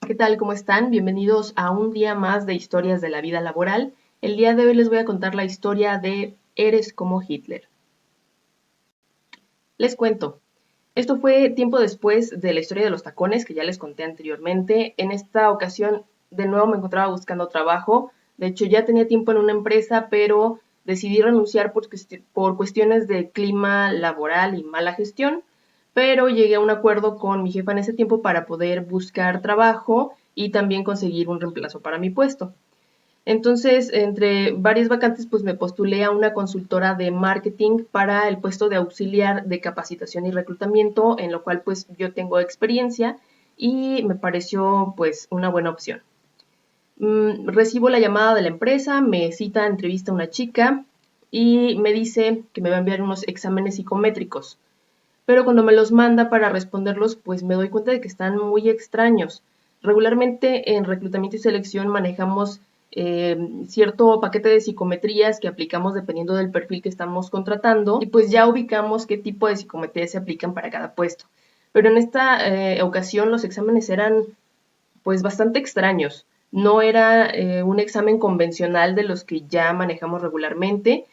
¿Qué tal? ¿Cómo están? Bienvenidos a un día más de historias de la vida laboral. El día de hoy les voy a contar la historia de Eres como Hitler. Les cuento. Esto fue tiempo después de la historia de los tacones que ya les conté anteriormente. En esta ocasión, de nuevo me encontraba buscando trabajo. De hecho, ya tenía tiempo en una empresa, pero decidí renunciar por cuestiones de clima laboral y mala gestión. Pero llegué a un acuerdo con mi jefa en ese tiempo para poder buscar trabajo y también conseguir un reemplazo para mi puesto. Entonces, entre varias vacantes, pues me postulé a una consultora de marketing para el puesto de auxiliar de capacitación y reclutamiento, en lo cual pues yo tengo experiencia y me pareció pues una buena opción. Recibo la llamada de la empresa, me cita a entrevista una chica y me dice que me va a enviar unos exámenes psicométricos. Pero cuando me los manda para responderlos, pues me doy cuenta de que están muy extraños. Regularmente en reclutamiento y selección manejamos cierto paquete de psicometrías que aplicamos dependiendo del perfil que estamos contratando y pues ya ubicamos qué tipo de psicometrías se aplican para cada puesto. Pero en esta ocasión los exámenes eran pues bastante extraños. No era un examen convencional de los que ya manejamos regularmente.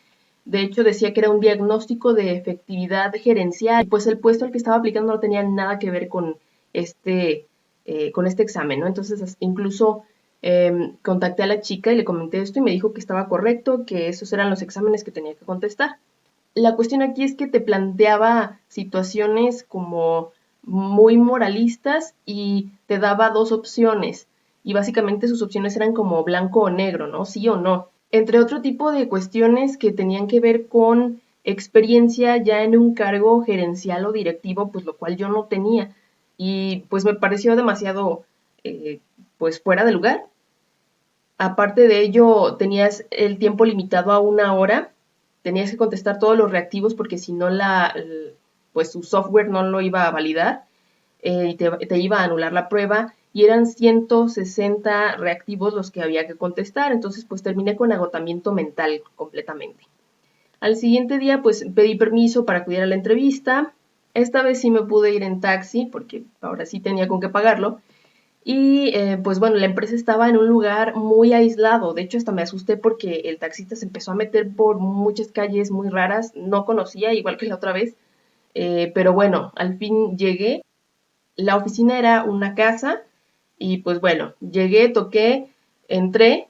De hecho, decía que era un diagnóstico de efectividad gerencial, y pues el puesto al que estaba aplicando no tenía nada que ver con este examen, ¿no? Entonces, incluso contacté a la chica y le comenté esto y me dijo que estaba correcto, que esos eran los exámenes que tenía que contestar. La cuestión aquí es que te planteaba situaciones como muy moralistas y te daba dos opciones. Y básicamente sus opciones eran como blanco o negro, ¿no? Sí o no. Entre otro tipo de cuestiones que tenían que ver con experiencia ya en un cargo gerencial o directivo, pues lo cual yo no tenía. Y pues me pareció demasiado, pues fuera de lugar. Aparte de ello, tenías el tiempo limitado a 1 hora, tenías que contestar todos los reactivos porque si no pues su software no lo iba a validar y te iba a anular la prueba y eran 160 reactivos los que había que contestar, entonces pues terminé con agotamiento mental completamente. Al siguiente día pues pedí permiso para acudir a la entrevista, esta vez sí me pude ir en taxi porque ahora sí tenía con qué pagarlo. Y pues bueno, la empresa estaba en un lugar muy aislado. De hecho, hasta me asusté porque el taxista se empezó a meter por muchas calles muy raras. No conocía, igual que la otra vez. Pero bueno, al fin llegué. La oficina era una casa. Y pues bueno, llegué, toqué, entré.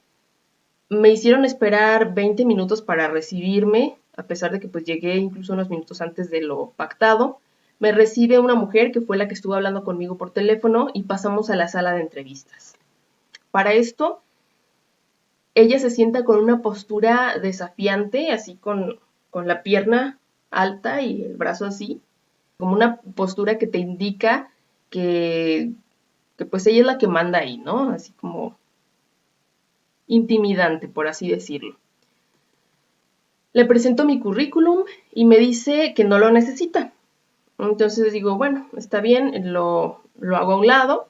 Me hicieron esperar 20 minutos para recibirme, a pesar de que pues llegué incluso unos minutos antes de lo pactado. Me recibe una mujer que fue la que estuvo hablando conmigo por teléfono y pasamos a la sala de entrevistas. Para esto, ella se sienta con una postura desafiante, así con la pierna alta y el brazo así, como una postura que te indica que pues ella es la que manda ahí, ¿no? Así como intimidante, por así decirlo. Le presento mi currículum y me dice que no lo necesita. Entonces digo, bueno, está bien, lo hago a un lado.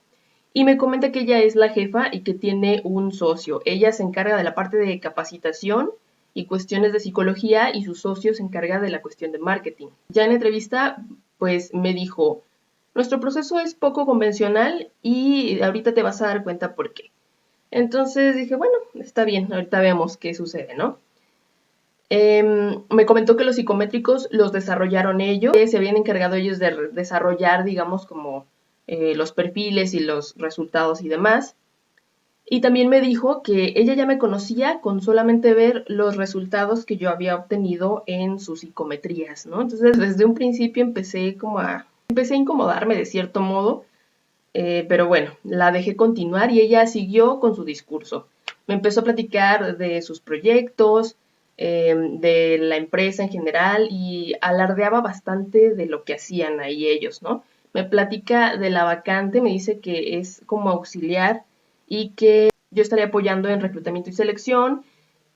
Y me comenta que ella es la jefa y que tiene un socio. Ella se encarga de la parte de capacitación y cuestiones de psicología y su socio se encarga de la cuestión de marketing. Ya en entrevista, pues me dijo, nuestro proceso es poco convencional y ahorita te vas a dar cuenta por qué. Entonces dije, bueno, está bien, ahorita vemos qué sucede, ¿no? Me comentó que los psicométricos los desarrollaron ellos, que se habían encargado ellos de desarrollar, digamos, como los perfiles y los resultados y demás. Y también me dijo que ella ya me conocía con solamente ver los resultados que yo había obtenido en sus psicometrías, ¿no? Entonces, desde un principio empecé a incomodarme de cierto modo, pero bueno, la dejé continuar y ella siguió con su discurso. Me empezó a platicar de sus proyectos, de la empresa en general y alardeaba bastante de lo que hacían ahí ellos, ¿no? Me platica de la vacante, me dice que es como auxiliar y que yo estaría apoyando en reclutamiento y selección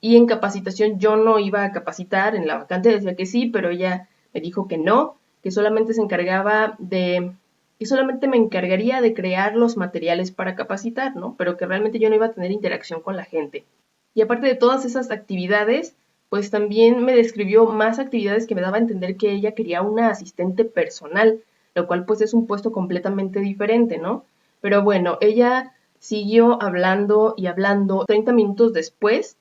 y en capacitación yo no iba a capacitar, en la vacante decía que sí, pero ella me dijo que no, que solamente se encargaba de y solamente me encargaría de crear los materiales para capacitar, ¿no? Pero que realmente yo no iba a tener interacción con la gente. Y aparte de todas esas actividades, pues también me describió más actividades que me daba a entender que ella quería una asistente personal, lo cual pues es un puesto completamente diferente, ¿no? Pero bueno, ella Siguió hablando y hablando. 30 minutos después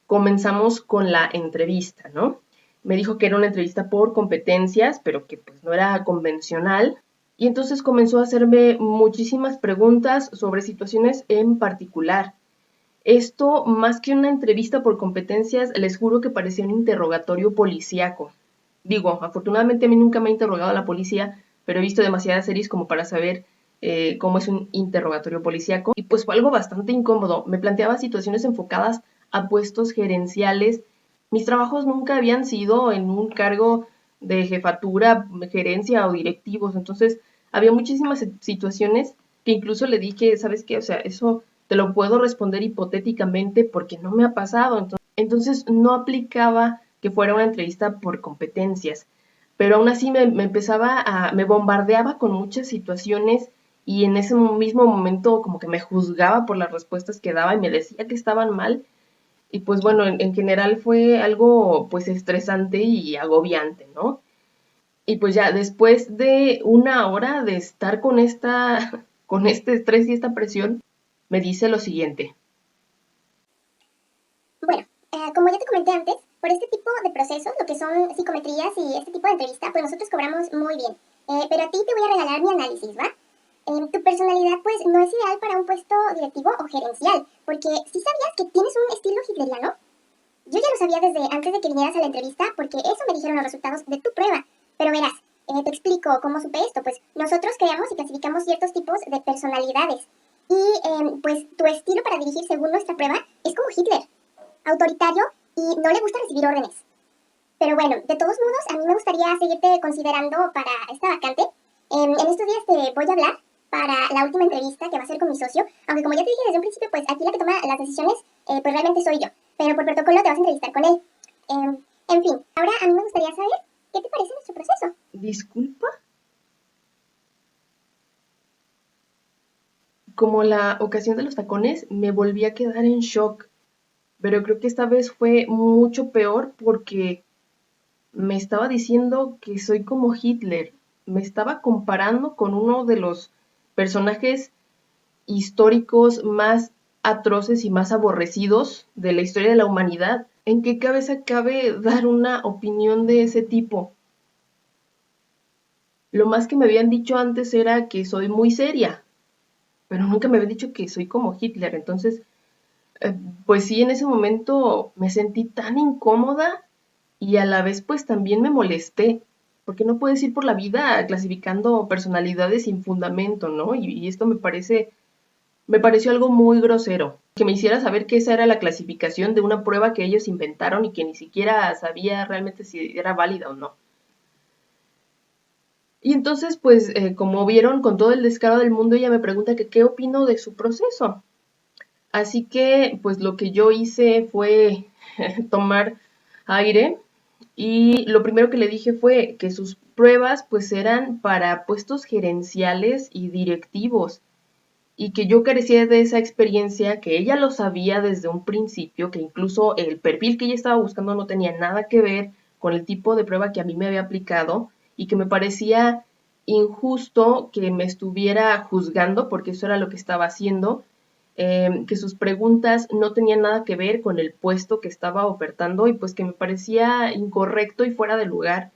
comenzamos con la entrevista, ¿no? Me dijo que era una entrevista por competencias, pero que pues no era convencional. Y entonces comenzó a hacerme muchísimas preguntas sobre situaciones en particular. Esto, más que una entrevista por competencias, les juro que parecía un interrogatorio policíaco. Digo, afortunadamente a mí nunca me ha interrogado la policía, pero he visto demasiadas series como para saber cómo es un interrogatorio policíaco. Y pues fue algo bastante incómodo. Me planteaba situaciones enfocadas a puestos gerenciales. Mis trabajos nunca habían sido en un cargo de jefatura, gerencia o directivos. Entonces, había muchísimas situaciones que incluso le dije, ¿sabes qué? O sea, eso te lo puedo responder hipotéticamente porque no me ha pasado. Entonces no aplicaba que fuera una entrevista por competencias. Pero aún así me bombardeaba con muchas situaciones y en ese mismo momento como que me juzgaba por las respuestas que daba y me decía que estaban mal. Y pues bueno, en general fue algo pues estresante y agobiante, ¿no? Y pues ya después de una hora de estar con este estrés y esta presión, me dice lo siguiente. Bueno, como ya te comenté antes, por este tipo de procesos, lo que son psicometrías y este tipo de entrevista, pues nosotros cobramos muy bien. Pero a ti te voy a regalar mi análisis, ¿va? Tu personalidad, pues, no es ideal para un puesto directivo o gerencial, porque sí sabías que tienes un estilo hitleriano. Yo ya lo sabía desde antes de que vinieras a la entrevista, porque eso me dijeron los resultados de tu prueba. Pero verás, te explico cómo supe esto. Pues nosotros creamos y clasificamos ciertos tipos de personalidades. Y pues tu estilo para dirigir según nuestra prueba es como Hitler, autoritario y no le gusta recibir órdenes. Pero bueno, de todos modos, a mí me gustaría seguirte considerando para esta vacante. En estos días te voy a hablar para la última entrevista que va a ser con mi socio, aunque como ya te dije desde un principio, pues aquí la que toma las decisiones, pues realmente soy yo. Pero por protocolo te vas a entrevistar con él. En fin, ahora a mí me gustaría saber qué te parece nuestro proceso. ¿Disculpa? Como la ocasión de los tacones, me volví a quedar en shock, pero creo que esta vez fue mucho peor porque me estaba diciendo que soy como Hitler, me estaba comparando con uno de los personajes históricos más atroces y más aborrecidos de la historia de la humanidad. ¿En qué cabeza cabe dar una opinión de ese tipo? Lo más que me habían dicho antes era que soy muy seria, pero nunca me habían dicho que soy como Hitler. Entonces, pues sí, en ese momento me sentí tan incómoda y a la vez pues también me molesté, porque no puedes ir por la vida clasificando personalidades sin fundamento, ¿no? Y esto me pareció algo muy grosero, que me hiciera saber que esa era la clasificación de una prueba que ellos inventaron y que ni siquiera sabía realmente si era válida o no. Y entonces, pues, como vieron, con todo el descaro del mundo, ella me pregunta que qué opino de su proceso. Así que, pues, lo que yo hice fue tomar aire y lo primero que le dije fue que sus pruebas, pues, eran para puestos gerenciales y directivos y que yo carecía de esa experiencia, que ella lo sabía desde un principio, que incluso el perfil que ella estaba buscando no tenía nada que ver con el tipo de prueba que a mí me había aplicado y que me parecía injusto que me estuviera juzgando, porque eso era lo que estaba haciendo, que sus preguntas no tenían nada que ver con el puesto que estaba ofertando y pues que me parecía incorrecto y fuera de lugar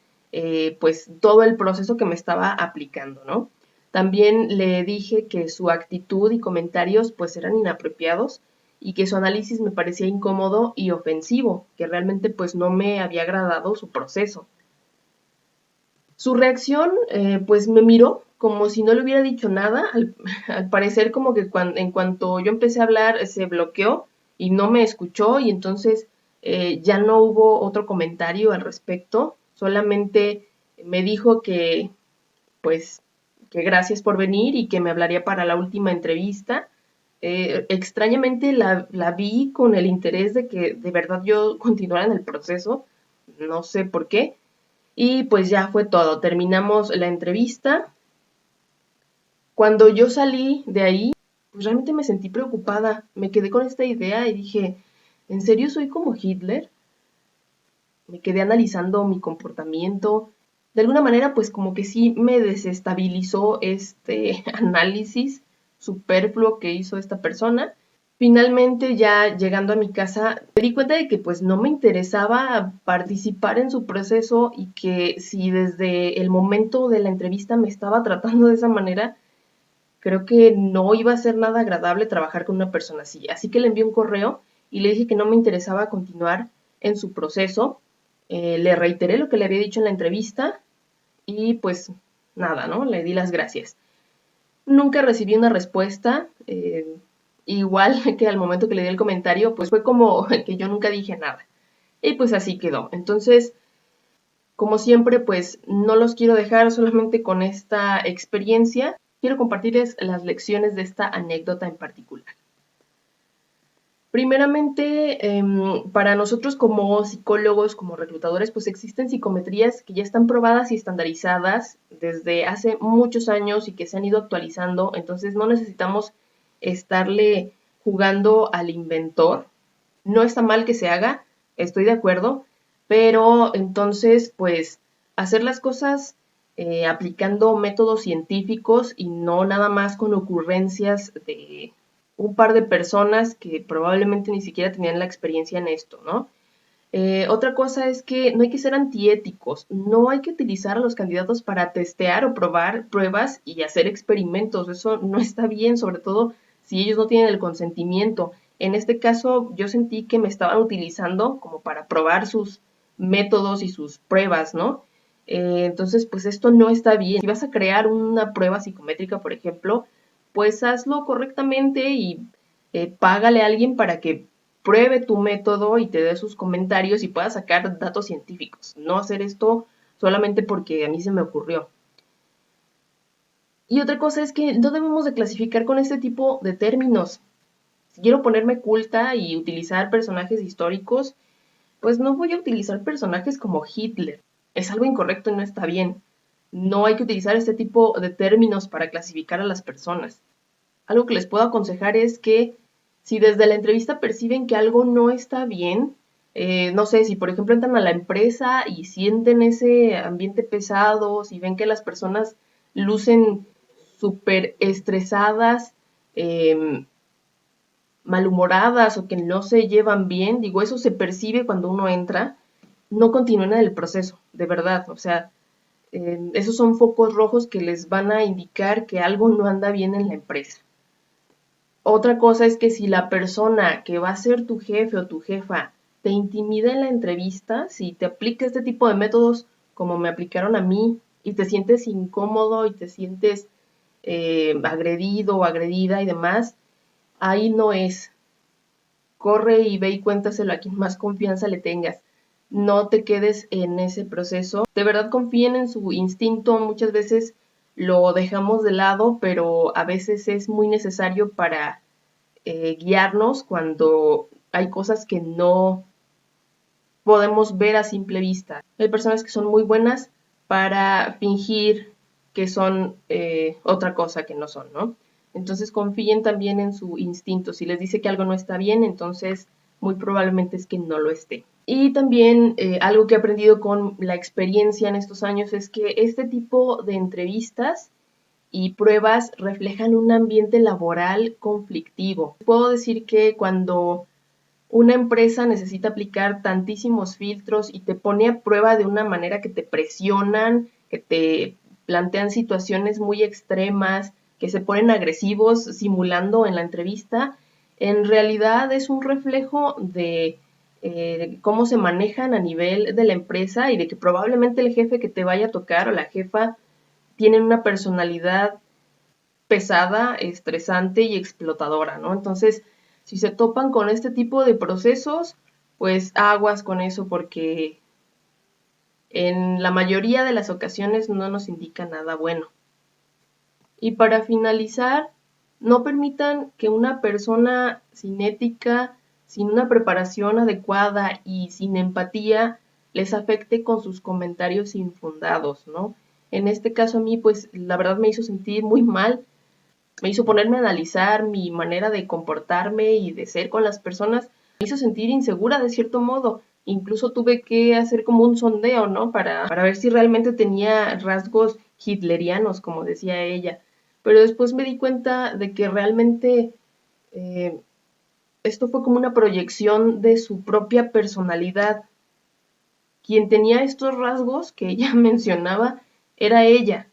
pues todo el proceso que me estaba aplicando, ¿no? También le dije que su actitud y comentarios pues eran inapropiados y que su análisis me parecía incómodo y ofensivo, que realmente pues no me había agradado su proceso. Su reacción pues me miró como si no le hubiera dicho nada, al parecer como que en cuanto yo empecé a hablar se bloqueó y no me escuchó y entonces ya no hubo otro comentario al respecto, solamente me dijo que pues que gracias por venir y que me hablaría para la última entrevista. Extrañamente la vi con el interés de que de verdad yo continuara en el proceso, no sé por qué, y pues ya fue todo, terminamos la entrevista. Cuando yo salí de ahí, pues realmente me sentí preocupada, me quedé con esta idea y dije, ¿en serio soy como Hitler? Me quedé analizando mi comportamiento. De alguna manera, pues como que sí me desestabilizó este análisis superfluo que hizo esta persona. Finalmente, ya llegando a mi casa, me di cuenta de que pues no me interesaba participar en su proceso y que si desde el momento de la entrevista me estaba tratando de esa manera, creo que no iba a ser nada agradable trabajar con una persona así. Así que le envié un correo y le dije que no me interesaba continuar en su proceso. Le reiteré lo que le había dicho en la entrevista y pues nada, ¿no? Le di las gracias. Nunca recibí una respuesta. Igual que al momento que le di el comentario, pues fue como que yo nunca dije nada. Y pues así quedó. Entonces, como siempre, pues no los quiero dejar solamente con esta experiencia. Quiero compartirles las lecciones de esta anécdota en particular. Primeramente, para nosotros como psicólogos, como reclutadores, pues existen psicometrías que ya están probadas y estandarizadas desde hace muchos años y que se han ido actualizando, entonces no necesitamos estarle jugando al inventor. No está mal que se haga, estoy de acuerdo, pero entonces, pues, hacer las cosas aplicando métodos científicos y no nada más con ocurrencias de un par de personas que probablemente ni siquiera tenían la experiencia en esto, ¿no? Otra cosa es que no hay que ser antiéticos, no hay que utilizar a los candidatos para testear o probar pruebas y hacer experimentos, eso no está bien, sobre todo si ellos no tienen el consentimiento. En este caso yo sentí que me estaban utilizando como para probar sus métodos y sus pruebas, ¿no? Entonces, pues esto no está bien. Si vas a crear una prueba psicométrica, por ejemplo, pues hazlo correctamente y págale a alguien para que pruebe tu método y te dé sus comentarios y pueda sacar datos científicos. No hacer esto solamente porque a mí se me ocurrió. Y otra cosa es que no debemos de clasificar con este tipo de términos. Si quiero ponerme culta y utilizar personajes históricos, pues no voy a utilizar personajes como Hitler. Es algo incorrecto y no está bien. No hay que utilizar este tipo de términos para clasificar a las personas. Algo que les puedo aconsejar es que si desde la entrevista perciben que algo no está bien, no sé, si por ejemplo entran a la empresa y sienten ese ambiente pesado, si ven que las personas lucen súper estresadas, malhumoradas o que no se llevan bien, digo, eso se percibe cuando uno entra, no continúen en el proceso, de verdad, o sea, esos son focos rojos que les van a indicar que algo no anda bien en la empresa. Otra cosa es que si la persona que va a ser tu jefe o tu jefa te intimida en la entrevista, si te aplica este tipo de métodos como me aplicaron a mí y te sientes incómodo y te sientes agredido o agredida y demás, ahí no es. Corre y ve y cuéntaselo a quien más confianza le tengas. No te quedes en ese proceso. De verdad confíen en su instinto. Muchas veces lo dejamos de lado, pero a veces es muy necesario para guiarnos cuando hay cosas que no podemos ver a simple vista. Hay personas que son muy buenas para fingir que son otra cosa que no son, ¿no? Entonces confíen también en su instinto. Si les dice que algo no está bien, entonces muy probablemente es que no lo esté. Y también algo que he aprendido con la experiencia en estos años es que este tipo de entrevistas y pruebas reflejan un ambiente laboral conflictivo. Puedo decir que cuando una empresa necesita aplicar tantísimos filtros y te pone a prueba de una manera que te presionan, que te plantean situaciones muy extremas, que se ponen agresivos simulando en la entrevista, en realidad es un reflejo de cómo se manejan a nivel de la empresa y de que probablemente el jefe que te vaya a tocar o la jefa tienen una personalidad pesada, estresante y explotadora, ¿no? Entonces, si se topan con este tipo de procesos, pues aguas con eso porque en la mayoría de las ocasiones no nos indica nada bueno. Y para finalizar, no permitan que una persona sin ética, sin una preparación adecuada y sin empatía les afecte con sus comentarios infundados, ¿no? En este caso a mí, pues la verdad me hizo sentir muy mal, me hizo ponerme a analizar mi manera de comportarme y de ser con las personas, me hizo sentir insegura de cierto modo. Incluso tuve que hacer como un sondeo, ¿no? Para ver si realmente tenía rasgos hitlerianos, como decía ella. pero después me di cuenta de que realmente esto fue como una proyección de su propia personalidad. Quien tenía estos rasgos que ella mencionaba era ella,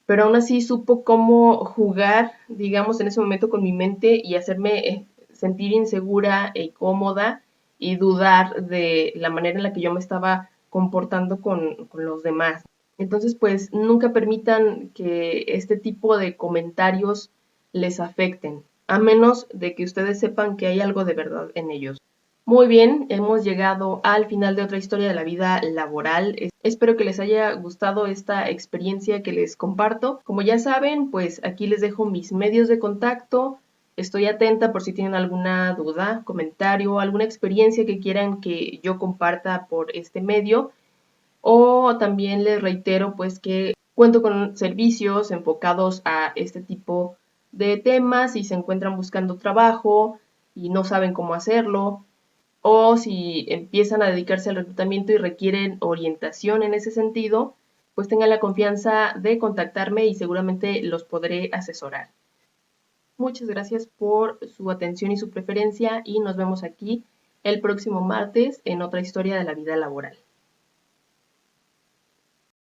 pero aún así supo cómo jugar, digamos, en ese momento con mi mente y hacerme sentir insegura e incómoda y dudar de la manera en la que yo me estaba comportando con los demás. Entonces, pues nunca permitan que este tipo de comentarios les afecten, a menos de que ustedes sepan que hay algo de verdad en ellos. Muy bien, hemos llegado al final de otra historia de la vida laboral. Espero que les haya gustado esta experiencia que les comparto. Como ya saben, pues aquí les dejo mis medios de contacto. Estoy atenta por si tienen alguna duda, comentario, alguna experiencia que quieran que yo comparta por este medio. O también les reitero pues que cuento con servicios enfocados a este tipo de temas si se encuentran buscando trabajo y no saben cómo hacerlo, o si empiezan a dedicarse al reclutamiento y requieren orientación en ese sentido, pues tengan la confianza de contactarme y seguramente los podré asesorar. Muchas gracias por su atención y su preferencia y nos vemos aquí el próximo martes en otra historia de la vida laboral.